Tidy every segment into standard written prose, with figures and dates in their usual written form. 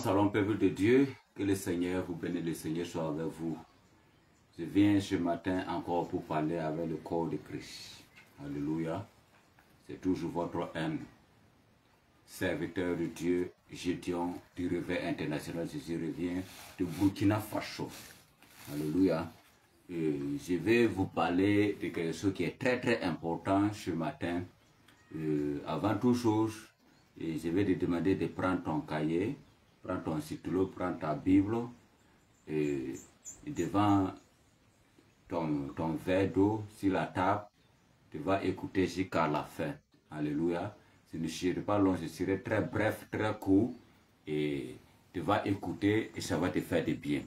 Shalom, peuple de Dieu, que le Seigneur vous bénisse, le Seigneur soit avec vous. Je viens ce matin encore pour parler avec le corps de Christ. Alléluia. C'est toujours votre âme, serviteur de Dieu, Gédéon du Réveil International. Je reviens de Burkina Faso. Alléluia. Et je vais vous parler de quelque chose qui est très important ce matin. Avant toute chose, je vais te demander de prendre ton cahier, prends ton stylo, prends ta Bible et devant ton verre d'eau sur la table, tu vas écouter jusqu'à la fin. Alléluia. Ce ne serait pas long, ce serait très bref, très court et tu vas écouter et ça va te faire du bien.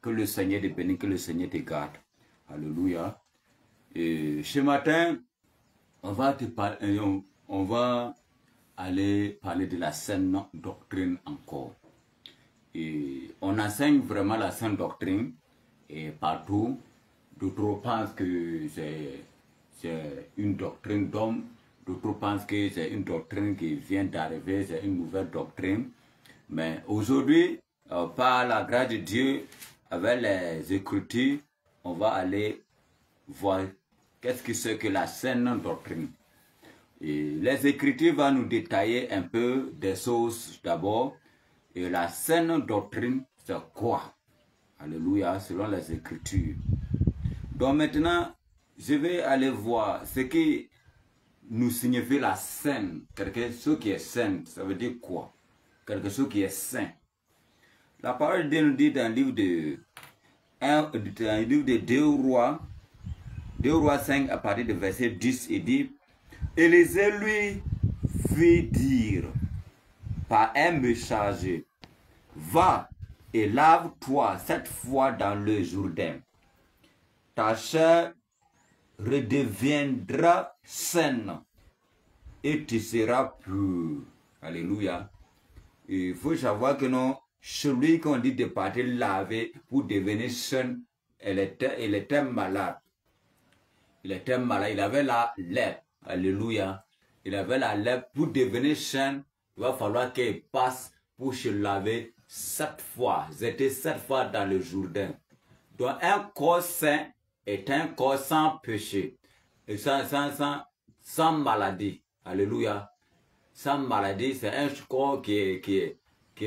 Que le Seigneur te bénisse, que le Seigneur te garde. Alléluia. Et ce matin, on va aller parler de la saine doctrine encore. Et on enseigne vraiment la saine doctrine et partout. D'autres pensent que c'est une doctrine d'homme, d'autres pensent que c'est une doctrine qui vient d'arriver, c'est une nouvelle doctrine. Mais aujourd'hui, par la grâce de Dieu, avec les Écritures, on va aller voir qu'est-ce que c'est que la saine doctrine. Et les Écritures vont nous détailler un peu des choses d'abord. Et la saine doctrine, c'est quoi? Alléluia, selon les Écritures. Donc maintenant, je vais aller voir ce qui nous signifie la saine. Quelque chose qui est saine, ça veut dire quoi? Quelque chose qui est sain. La parole de Dieu nous dit dans le livre de 2 Rois 5 à partir du verset 10, il dit: Élisée lui fit dire par un messager: Va et lave-toi 7 fois dans le Jourdain. Ta chair redeviendra saine et tu seras pur. Alléluia. Il faut savoir que non, celui qu'on dit de partir laver pour devenir sain, il était malade. Il était malade, il avait la lèpre. Alléluia. Il avait la lèpre. Pour devenir sain, il va falloir qu'il passe pour se laver 7 fois. J'étais 7 fois dans le Jourdain. Donc un corps sain est un corps sans péché. Et sans maladie. Alléluia. Sans maladie, c'est un corps qui est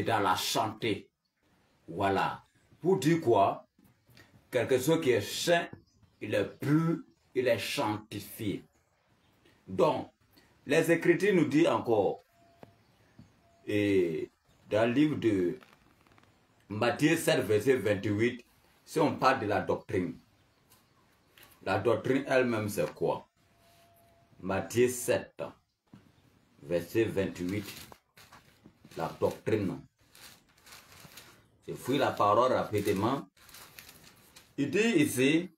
dans la santé. Voilà. Pour dire quoi? Quelque chose qui est sain, il est pur, il est sanctifié. Donc, les Écritures nous disent encore, et dans le livre de Matthieu 7, verset 28, si on parle de la doctrine elle-même, c'est quoi? Matthieu 7, verset 28, la doctrine. Je fouille la parole rapidement. Il dit ici,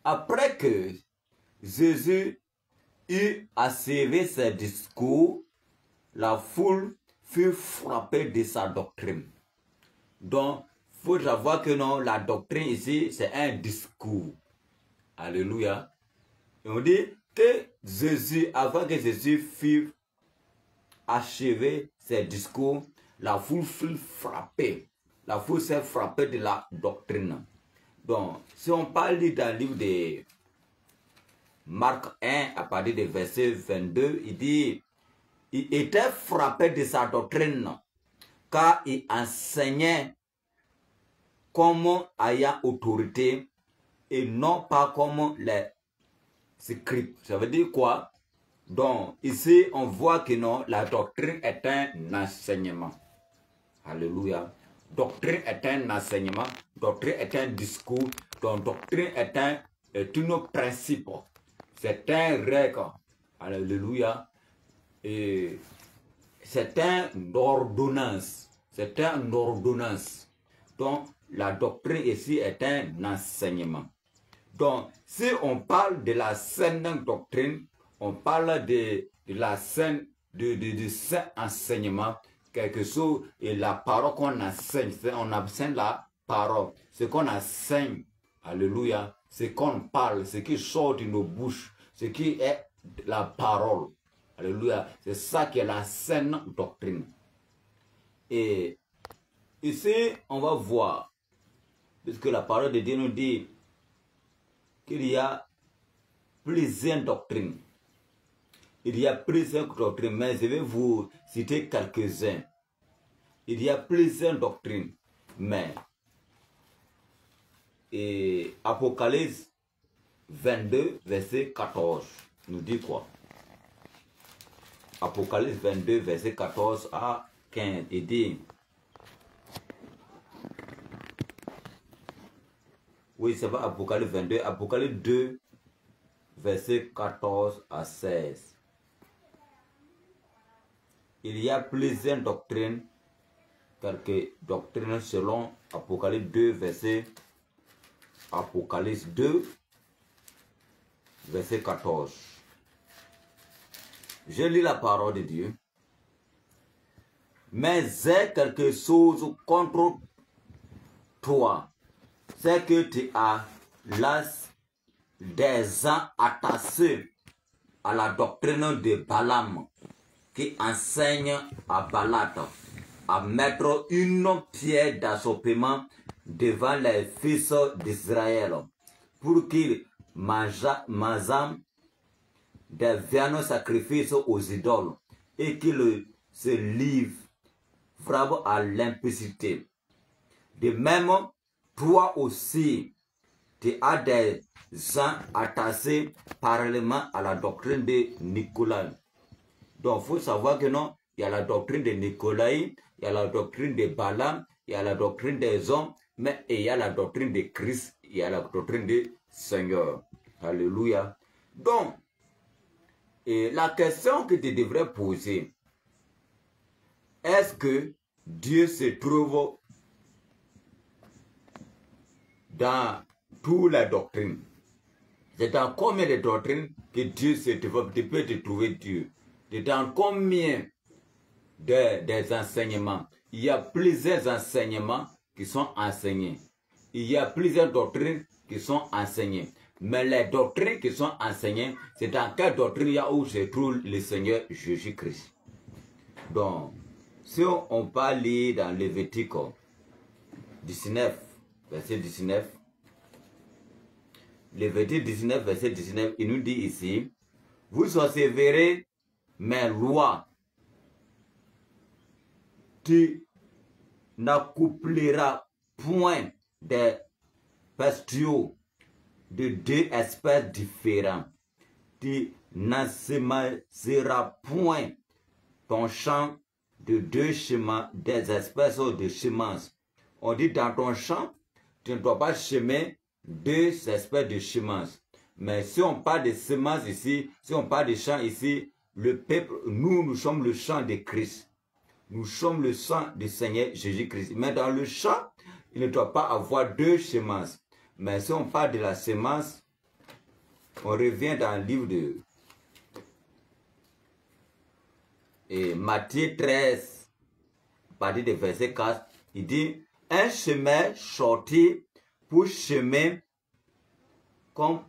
après que Jésus eut achevé ses discours, la foule fut frappée de sa doctrine. Donc, il faut savoir que non, la doctrine ici, c'est un discours. Alléluia. Et on dit que Jésus, avant que Jésus fût achevé ses discours, la foule fut frappée. La foule s'est frappée de la doctrine. Donc, si on parle dans le livre de Marc 1, à partir du verset 22, il dit, il était frappé de sa doctrine, car il enseignait comme ayant autorité et non pas comme les scribes. Ça veut dire quoi? Donc, ici, on voit que non, la doctrine est un enseignement. Alléluia. Doctrine est un enseignement, doctrine est un discours, donc doctrine est un principe. C'est un règle. Alléluia. Et c'est une ordonnance. C'est une ordonnance. Donc, la doctrine ici est un enseignement. Donc, si on parle de la saine doctrine, on parle de la saine, du saint enseignement, quelque chose, et la parole qu'on enseigne, on enseigne la parole. Ce qu'on enseigne, alléluia, ce qu'on parle, ce qui sort de nos bouches, ce qui est la parole. Alléluia. C'est ça qui est la saine doctrine. Et ici, on va voir, puisque la parole de Dieu nous dit qu'il y a plusieurs doctrines. Il y a plusieurs doctrines, mais je vais vous citer quelques-uns. Il y a plusieurs doctrines, mais Apocalypse 22, verset 14, nous dit quoi? Apocalypse 22, verset 14 à 15, il dit, oui, c'est pas Apocalypse 22, Apocalypse 2, verset 14 à 16. Il y a plusieurs doctrines, quelques doctrines selon Apocalypse 2, verset 14. Je lis la parole de Dieu. Mais j'ai quelque chose contre toi, c'est que tu as des gens attachés à la doctrine de Balaam, qui enseigne à Balak à mettre une pierre d'achoppement devant les fils d'Israël pour qu'ils mangent des viandes sacrifices aux idoles et qu'ils se livrent à l'impudicité. De même, toi aussi, tu as des gens attachés parallèlement à la doctrine de Nicolas. Donc, il faut savoir que non, il y a la doctrine de Nicolas, il y a la doctrine de Balaam, il y a la doctrine des hommes, mais il y a la doctrine de Christ, il y a la doctrine du Seigneur. Alléluia. Donc, la question que tu devrais poser, est-ce que Dieu se trouve dans toutes les doctrines? C'est dans combien de doctrines que Dieu se trouve? Tu peux te trouver Dieu. C'est dans combien des enseignements? Il y a plusieurs enseignements qui sont enseignés. Il y a plusieurs doctrines qui sont enseignées. Mais les doctrines qui sont enseignées, c'est dans quelle doctrine il y a où se trouve le Seigneur Jésus-Christ. Donc, si on peut lire dans Lévitique 19, verset 19, Lévitique 19, verset 19, il nous dit ici, vous observerez mes lois. Tu n'accoupleras point des bestiaux de deux espèces différentes. Tu n'ensemenceras point ton champ de deux chemins, des espèces de semences. On dit dans ton champ, tu ne dois pas semer deux espèces de semences. Mais si on parle de semences ici, si on parle de champ ici, le peuple, nous sommes le champ de Christ. Nous sommes le sang du Seigneur Jésus-Christ. Mais dans le champ, il ne doit pas avoir deux semences. Mais si on parle de la semence, on revient dans le livre de Matthieu 13, à partir du verset 4, il dit, un chemin sorti pour semer, comme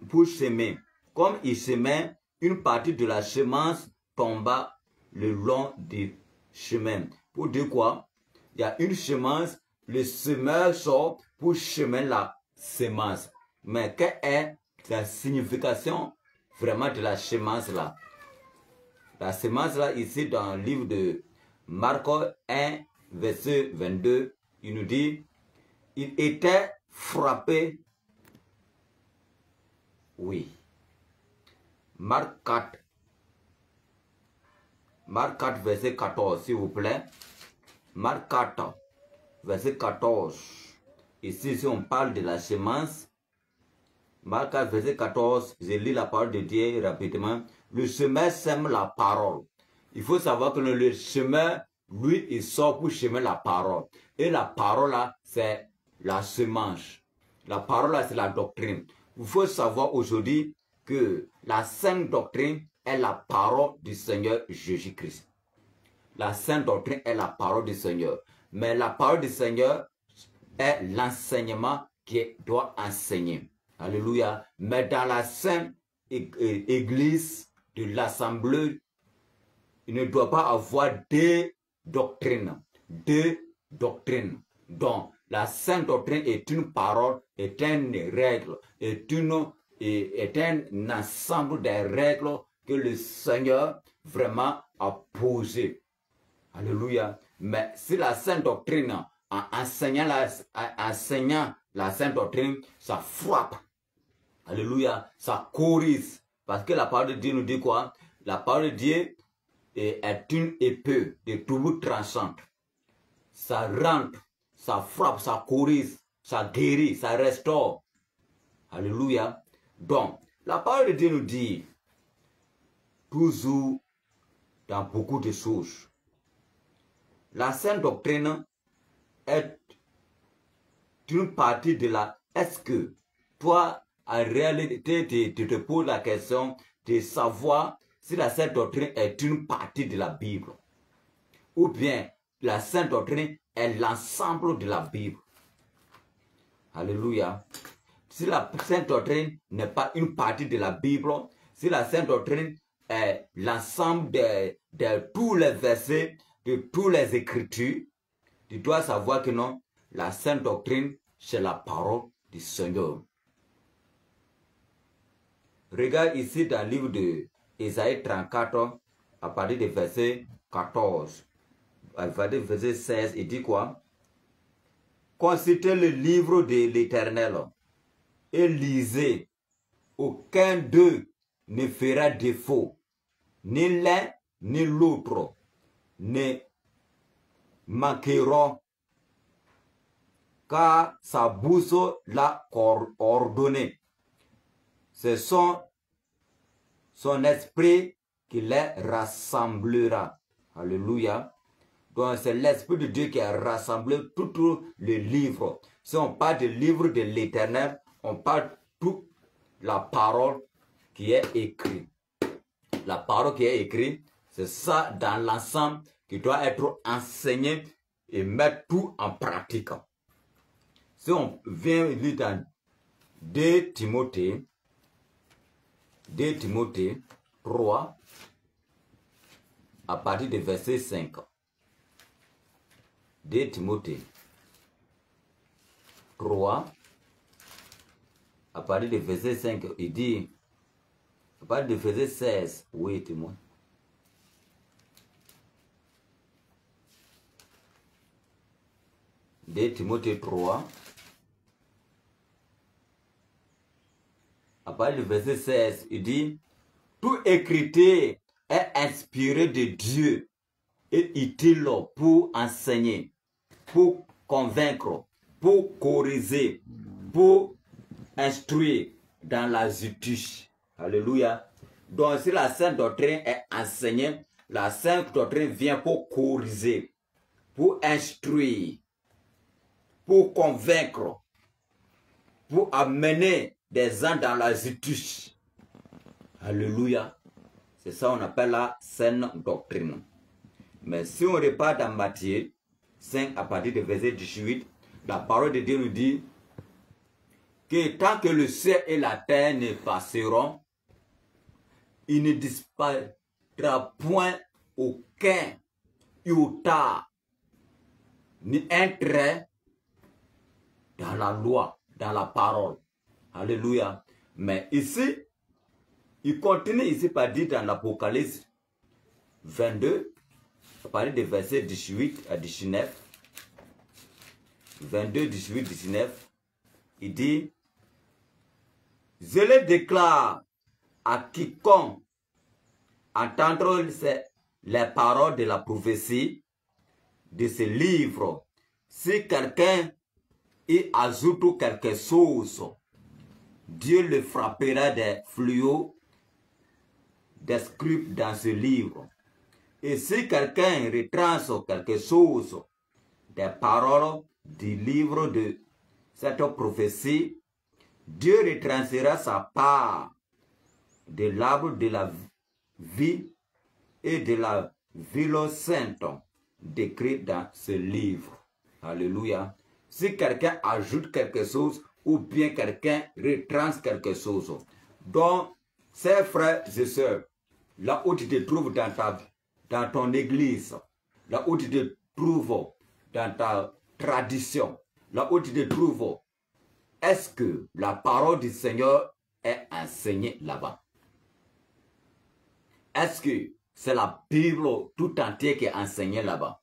il semait, une partie de la semence tomba le long du chemin. Pour dire quoi? Il y a une semence, le semeur sort pour semer la semence. Mais quelle est la signification vraiment de la semence là? La semence là, ici dans le livre de Marc 1, verset 22, il nous dit, il était frappé. Oui. Marc 4, verset 14, s'il vous plaît. Marc 4, verset 14. Ici, si on parle de la semence, Marc 4, verset 14, je lis la parole de Dieu rapidement. Le semeur sème la parole. Il faut savoir que le semeur, lui, il sort pour semer la parole. Et la parole là, c'est la semence. La parole là, c'est la doctrine. Il faut savoir aujourd'hui que la sainte doctrine est la parole du Seigneur Jésus-Christ. La sainte doctrine est la parole du Seigneur. Mais la parole du Seigneur est l'enseignement qui doit enseigner. Alléluia. Mais dans la sainte église de l'assemblée, il ne doit pas avoir deux doctrines, deux doctrine. Donc, la sainte doctrine est une parole, est une règle, est un ensemble des règles que le Seigneur vraiment a posées. Alléluia. Mais si la sainte doctrine, en enseignant la sainte doctrine, ça frappe. Alléluia. Ça corrige. Parce que la parole de Dieu nous dit quoi? La parole de Dieu est une épée de double tranchante. Ça rentre, ça frappe, ça corrige, ça guérit, ça restaure. Alléluia. Donc, la parole de Dieu nous dit, toujours dans beaucoup de choses, la sainte doctrine est une partie de la... Est-ce que toi, en réalité, tu te poses la question de savoir si la sainte doctrine est une partie de la Bible? Ou bien la sainte doctrine est l'ensemble de la Bible? Alléluia. Si la sainte doctrine n'est pas une partie de la Bible, si la sainte doctrine est l'ensemble de tous les versets, de toutes les écritures, tu dois savoir que non, la sainte doctrine, c'est la parole du Seigneur. Regarde ici dans le livre de Ésaïe 34, à partir du verset 14, à partir du verset 16, il dit quoi? Consultez le livre de l'Éternel et lisez. Aucun d'eux ne fera défaut, ni l'un ni l'autre ne manqueront, car sa bouche l'a ordonné. C'est son esprit qui les rassemblera. Alléluia. Donc c'est l'Esprit de Dieu qui a rassemblé tout le livre. Si on parle du livre de l'Éternel, on parle de toute la parole qui est écrite. La parole qui est écrite, c'est ça dans l'ensemble qui doit être enseigné et mettre tout en pratique. Si on vient lire dans 2 Timothée 3, à partir du verset 5. 2 Timothée 3, à partir du verset 5, il dit, à partir du verset 16, oui, témoin. De Timothée 3, à partir du verset 16, il dit, tout écriture est inspiré de Dieu et utile pour enseigner, pour convaincre, pour corriger, pour instruire dans la justice. Alléluia. Donc si la sainte doctrine est enseignée, la sainte doctrine vient pour corriger, pour instruire, pour convaincre, pour amener des gens dans la justice. Alléluia. C'est ça qu'on appelle la sainte doctrine. Mais si on repart dans Matthieu 5 à partir du verset 18, la parole de Dieu nous dit que tant que le ciel et la terre ne passeront, il ne disparaîtra point aucun iota ni un trait dans la loi, dans la parole. Alléluia. Mais ici, il continue ici par dire dans l'Apocalypse 22, à partir des versets 18 à 19, 22, 18, 19, il dit, je le déclare à quiconque entendre les paroles de la prophétie de ce livre. Si quelqu'un y ajoute quelque chose, Dieu le frappera des fléaux descrits dans ce livre. Et si quelqu'un retranche quelque chose des paroles du livre de cette prophétie, Dieu retranchera sa part de l'arbre de la vie et de la ville sainte décrit dans ce livre. Alléluia. Si quelqu'un ajoute quelque chose ou bien quelqu'un retranche quelque chose, donc, ses frères et sœurs, là où tu te trouves dans ton église, là où tu te trouves dans ta tradition, là où tu te trouves, est-ce que la parole du Seigneur est enseignée là-bas? Est-ce que c'est la Bible tout entière qui est enseignée là-bas?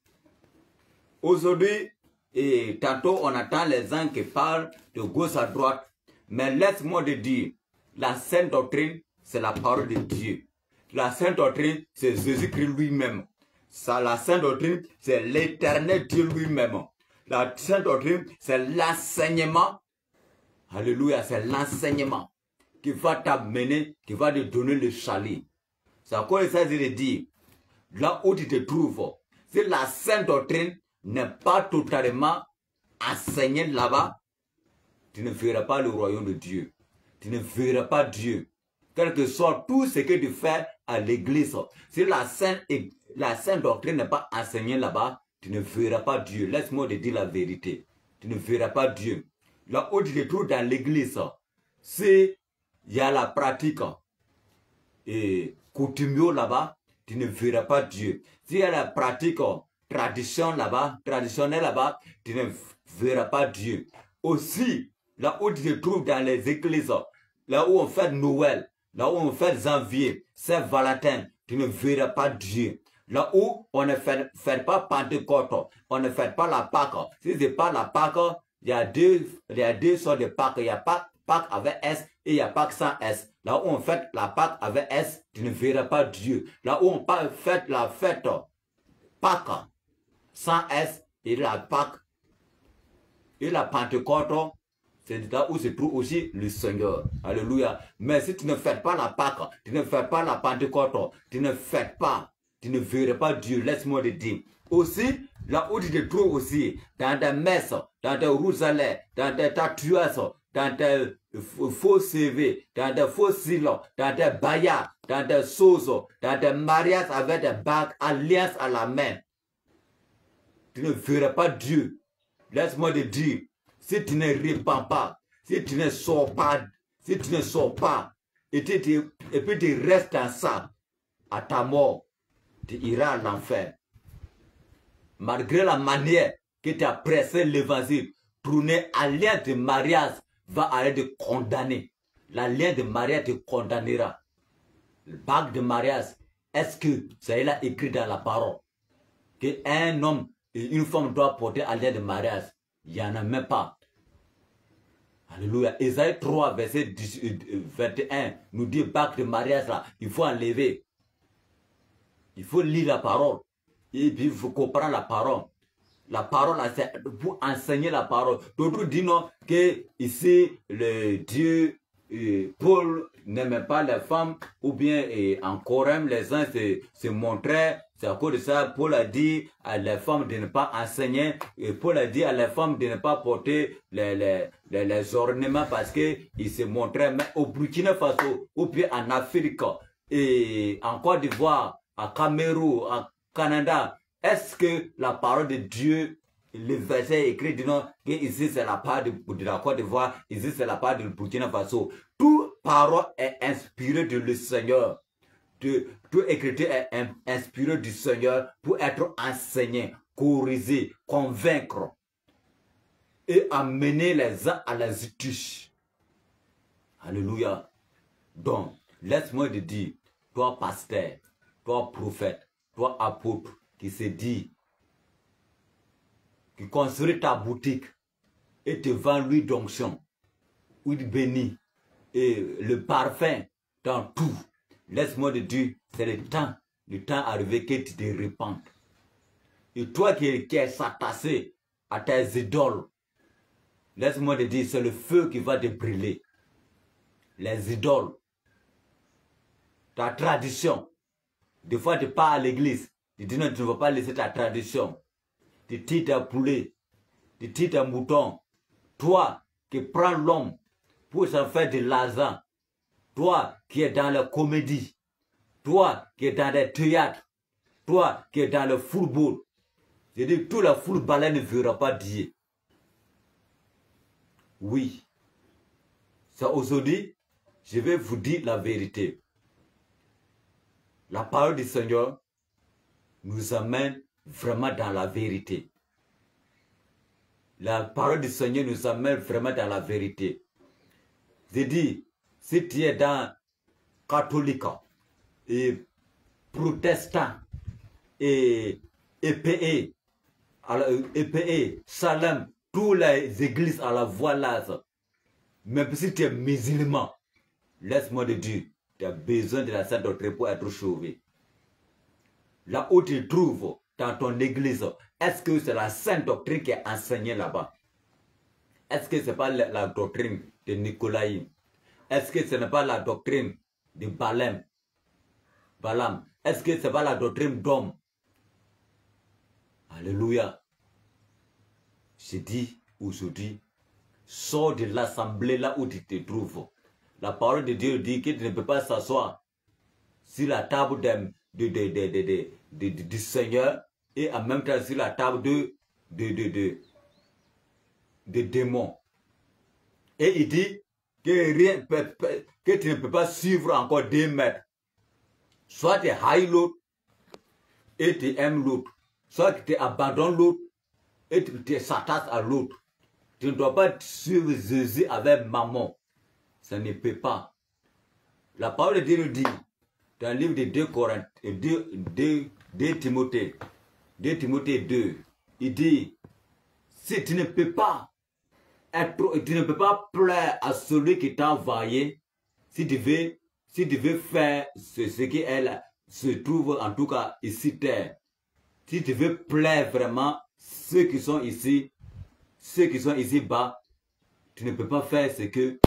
Aujourd'hui, et tantôt on attend les gens qui parlent de gauche à droite, mais laisse-moi te dire, la sainte doctrine, c'est la parole de Dieu. La sainte doctrine, c'est Jésus-Christ lui-même. La sainte doctrine, c'est l'éternel Dieu lui-même. La sainte doctrine, c'est l'enseignement. Alléluia, c'est l'enseignement qui va t'amener, qui va te donner le salut. C'est à quoi il s'agit de dire, là où tu te trouves, si la sainte doctrine n'est pas totalement enseignée là-bas, tu ne verras pas le royaume de Dieu. Tu ne verras pas Dieu. Quel que soit tout ce que tu fais à l'église, si la sainte doctrine n'est pas enseignée là-bas, tu ne verras pas Dieu. Laisse-moi te dire la vérité. Tu ne verras pas Dieu. Là où tu te trouves dans l'église, si il y a la pratique et coutumier là-bas, tu ne verras pas Dieu. S'il y a la pratique traditionnelle là-bas, tu ne verras pas Dieu. Aussi, là où tu te trouves dans les églises, là où on fait Noël, là où on fait janvier, Saint-Valentin, tu ne verras pas Dieu. Là où on ne fait pas Pentecôte, on ne fait pas la Pâque. Si ce n'est pas la Pâque, il y a deux sortes de Pâques. Il y a Pâque avec S et il y a Pâque sans S. Là où on fait la Pâque avec S, tu ne verras pas Dieu. Là où on fait la fête Pâque sans S et la Pâque et la Pentecôte, c'est là où se trouve aussi le Seigneur. Alléluia. Mais si tu ne fais pas la Pâque, tu ne fais pas la Pentecôte, tu ne fais pas, tu ne verras pas Dieu. Laisse-moi te dire. Aussi, là où tu te trouves aussi, dans des messes, dans des rousselets, dans des tatouages, dans des faux CV, dans des faux silos, dans des baillards, dans des choses, dans des mariages avec des bagues, alliances à la main. Tu ne verras pas Dieu. Laisse-moi te dire, si tu ne répands pas, si tu ne sors pas, et puis tu restes dans ça, à ta mort, tu iras à l'enfer. Malgré la manière que tu as pressé l'évangile, ton alliance de mariage va aller te condamner. L'alliance de mariage te condamnera. Le bague de mariage, est-ce que c'est là écrit dans la parole qu'un homme et une femme doivent porter alliance de mariage? Il n'y en a même pas. Alléluia. Ésaïe 3, verset 21 nous dit bague de mariage là, il faut enlever. Il faut lire la parole. Et puis il faut comprendre la parole. La parole, c'est pour enseigner la parole. D'autres disent non, que ici, le Dieu, Paul n'aimait pas les femmes, ou bien en Corinthe, les gens se montraient. C'est à cause de ça, Paul a dit à les femmes de ne pas enseigner. Et Paul a dit à les femmes de ne pas porter les ornements parce qu'ils se montraient. Mais au Burkina Faso, ou bien en Afrique, et en Côte d'Ivoire, à Cameroun, à Canada, est-ce que la parole de Dieu, le verset écrit dit non, que ici c'est la part de la Côte d'Ivoire, ici c'est la part de Burkina Faso. Toute parole est inspirée de le Seigneur. Toute écriture est inspirée du Seigneur pour être enseigné, corrigé, convaincre et amener les uns à la justice. Alléluia. Donc, laisse-moi te dire, toi pasteur, toi prophète, toi apôtre, qui se dit, qui construit ta boutique et te vend l'huile d'onction, huile bénie et le parfum dans tout. Laisse-moi te dire, c'est le temps arrivé que tu te répandes. Et toi qui es s'attaché à tes idoles, laisse-moi te dire, c'est le feu qui va te brûler. Les idoles, ta tradition. Des fois, tu pars à l'église, tu dis non, tu ne vas pas laisser ta tradition. Tu tires ta poulet, tu tires ta mouton. Toi qui prends l'homme pour s'en faire de l'argent. Toi qui es dans la comédie. Toi qui es dans les théâtres. Toi qui es dans le football. Je dis, tout le footballeur ne verra pas Dieu. Oui. C'est aujourd'hui, je vais vous dire la vérité. La parole du Seigneur nous amène vraiment dans la vérité. La parole du Seigneur nous amène vraiment dans la vérité. Je dis, si tu es dans catholique et protestant et EPE, EPE, Salem, toutes les églises à la voie large, même si tu es musulman, laisse-moi te dire, tu as besoin de la sainte doctrine pour être sauvé. Là où tu te trouves dans ton église, est-ce que c'est la sainte doctrine qui est enseignée là-bas? Est-ce que ce n'est pas la doctrine de Nicolaï? Est-ce que ce n'est pas la doctrine de Balaam? Est-ce que ce n'est pas la doctrine d'homme? Alléluia. Je dis aujourd'hui, sors de l'assemblée là où tu te trouves. La parole de Dieu dit que tu ne peux pas s'asseoir sur la table du Seigneur et en même temps sur la table de démons. Et il dit que tu ne peux pas suivre encore 2 mètres. Soit tu haïs l'autre et tu aimes l'autre. Soit tu abandonnes l'autre et tu s'attaches à l'autre. Tu ne dois pas suivre Jésus avec maman. Ça ne peut pas. La parole de Dieu nous dit dans le livre de 2 Timothée 2, il dit, si tu ne peux pas plaire à celui qui t'a envoyé, si tu veux faire ce qui se trouve en tout cas ici terre, si tu veux plaire vraiment ceux qui sont ici bas, tu ne peux pas faire ce que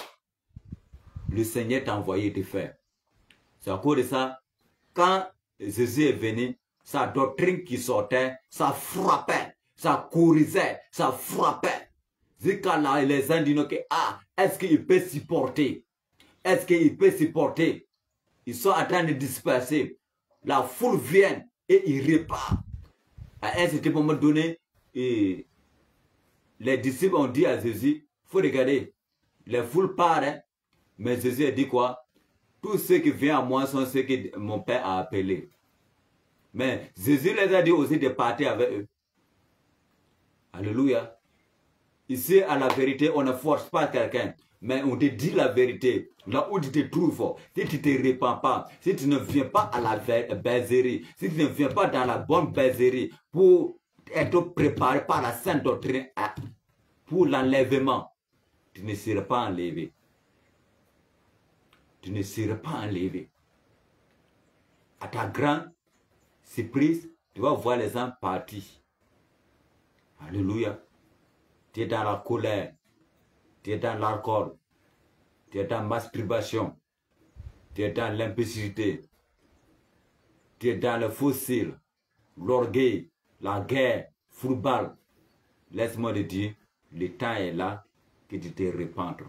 le Seigneur t'a envoyé de faire. C'est à cause de ça, quand Jésus est venu, sa doctrine qui sortait, ça frappait, ça courisait, ça frappait. Jusqu'à là, les gens disent que, est-ce qu'il peut supporter? Est-ce qu'il peut supporter? Ils sont en train de disperser. La foule vient et il repart. À un certain moment donné, les disciples ont dit à Jésus, il faut regarder, les foules partent, mais Jésus a dit quoi? Tous ceux qui viennent à moi sont ceux que mon Père a appelés. Mais Jésus les a dit aussi de partir avec eux. Alléluia. Ici, à la vérité, on ne force pas quelqu'un, mais on te dit la vérité. Là où tu te trouves, si tu ne te répands pas, si tu ne viens pas à la bergerie, si tu ne viens pas dans la bonne bergerie pour être préparé par la sainte doctrine pour l'enlèvement, tu ne seras pas enlevé. Tu ne seras pas enlevé. À ta grande surprise, tu vas voir les gens partir. Alléluia. Tu es dans la colère. Tu es dans l'alcool. Tu es dans la masturbation. Tu es dans l'impudicité. Tu es dans le fossile, l'orgueil, la guerre, football. Laisse-moi te dire, le temps est là que tu te repentes.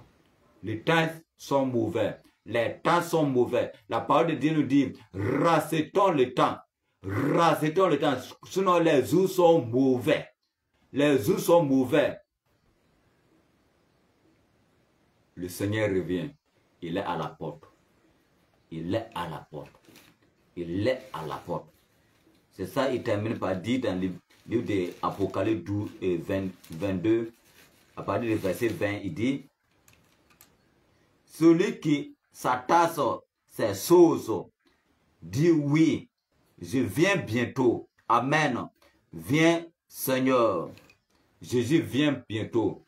Les temps sont mauvais. Les temps sont mauvais. La parole de Dieu nous dit, rachetons le temps. Rachetons le temps. Sinon, les jours sont mauvais. Les jours sont mauvais. Le Seigneur revient. Il est à la porte. Il est à la porte. Il est à la porte. C'est ça, il termine par dire dans le livre de Apocalypse 12 et 22, à partir du verset 20, il dit, celui qui s'attache ces choses, dit oui, je viens bientôt. Amen. Viens, Seigneur. Jésus vient bientôt.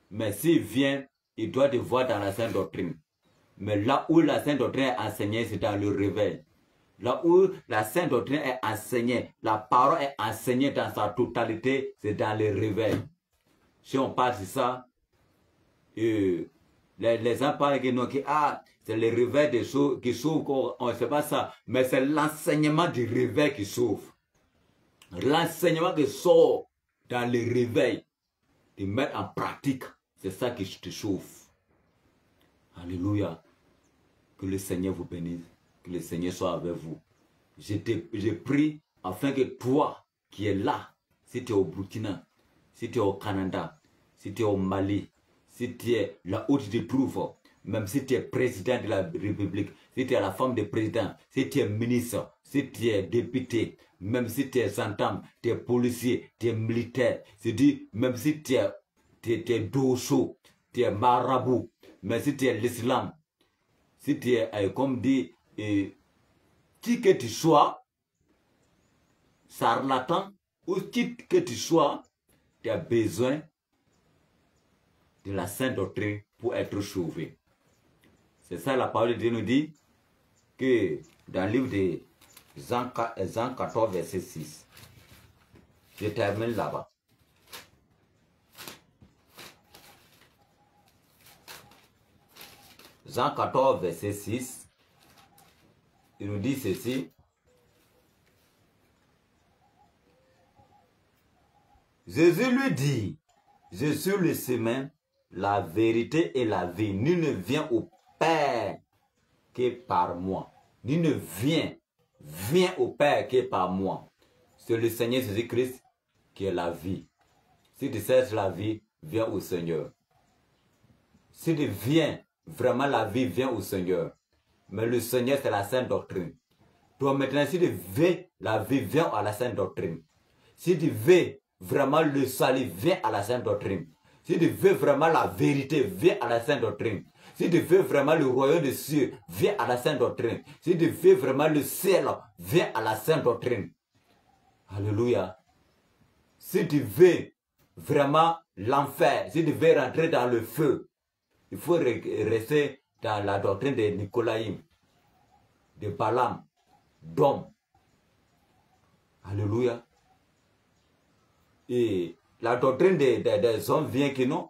Mais s'il vient, il doit te voir dans la sainte doctrine. Mais là où la sainte doctrine est enseignée, c'est dans le réveil. Là où la sainte doctrine est enseignée, la parole est enseignée dans sa totalité, c'est dans le réveil. Si on parle de ça, les gens parlent que c'est le réveil des choses qui sauve, on ne sait pas ça, mais c'est l'enseignement du réveil qui sauve. L'enseignement qui sort dans le réveil, de mettre en pratique, c'est ça qui te sauve. Alléluia. Que le Seigneur vous bénisse. Que le Seigneur soit avec vous. Je prie afin que toi qui es là, si tu es au Burkina, si tu es au Canada, si tu es au Mali, si tu es là où tu te trouves, même si tu es président de la République, si tu es la femme du président, si tu es ministre, si tu es député, même si tu es gendarme, tu es policier, tu es militaire, c'est-à-dire même si tu es tu es docho, tu es marabout. Mais si tu es l'islam, si tu es, comme dit, qui que tu sois, charlatan, ou qui que tu sois, tu as besoin de la sainte doctrine pour être sauvé. C'est ça la parole de Dieu nous dit que dans le livre de Jean 14, verset 6. Je termine là-bas. Jean 14, verset 6. Il nous dit ceci. Jésus lui dit, je suis le chemin, la vérité et la vie. Nul ne vient au Père que par moi. Nul ne vient au Père que par moi. C'est le Seigneur Jésus-Christ qui est la vie. Si tu cherches la vie, viens au Seigneur. Si tu viens, vraiment la vie vient au Seigneur. Mais le Seigneur, c'est la sainte doctrine. Toi maintenant, si tu veux la vie, viens à la sainte doctrine. Si tu veux vraiment le salut, viens à la sainte doctrine. Si tu veux vraiment la vérité, viens à la sainte doctrine. Si tu veux vraiment le royaume des cieux, viens à la sainte doctrine. Si tu veux vraiment le ciel, viens à la sainte doctrine. Alléluia. Si tu veux vraiment l'enfer, si tu veux rentrer dans le feu, il faut rester dans la doctrine de Nicolaïm, de Balaam, d'homme. Alléluia. Et la doctrine des hommes vient que non.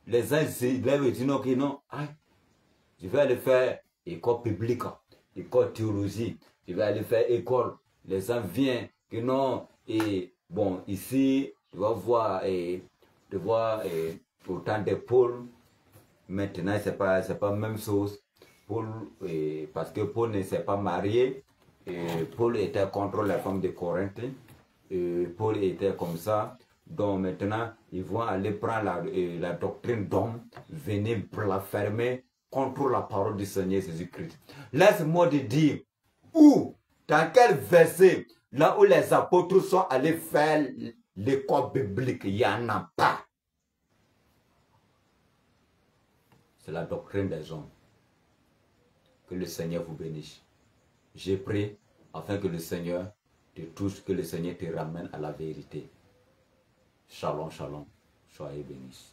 Les uns se lèvent et disent non, que non. Ah, je vais aller faire école publique, école théologie. Je vais aller faire école. Les gens viennent que non. Et bon, ici, tu vas voir, autant de Paul. Maintenant, c'est pas la même chose. Paul, parce que Paul ne s'est pas marié. Paul était contre la femme de Corinthe. Paul était comme ça. Donc maintenant, ils vont aller prendre la doctrine d'homme, venir blasphémer contre la parole du Seigneur Jésus-Christ. Laisse-moi te dire, où, dans quel verset, là où les apôtres sont allés faire l'école biblique, il n'y en a pas. C'est la doctrine des hommes. Que le Seigneur vous bénisse. J'ai prié afin que le Seigneur te touche, que le Seigneur te ramène à la vérité. Shalom, shalom. Soyez bénis.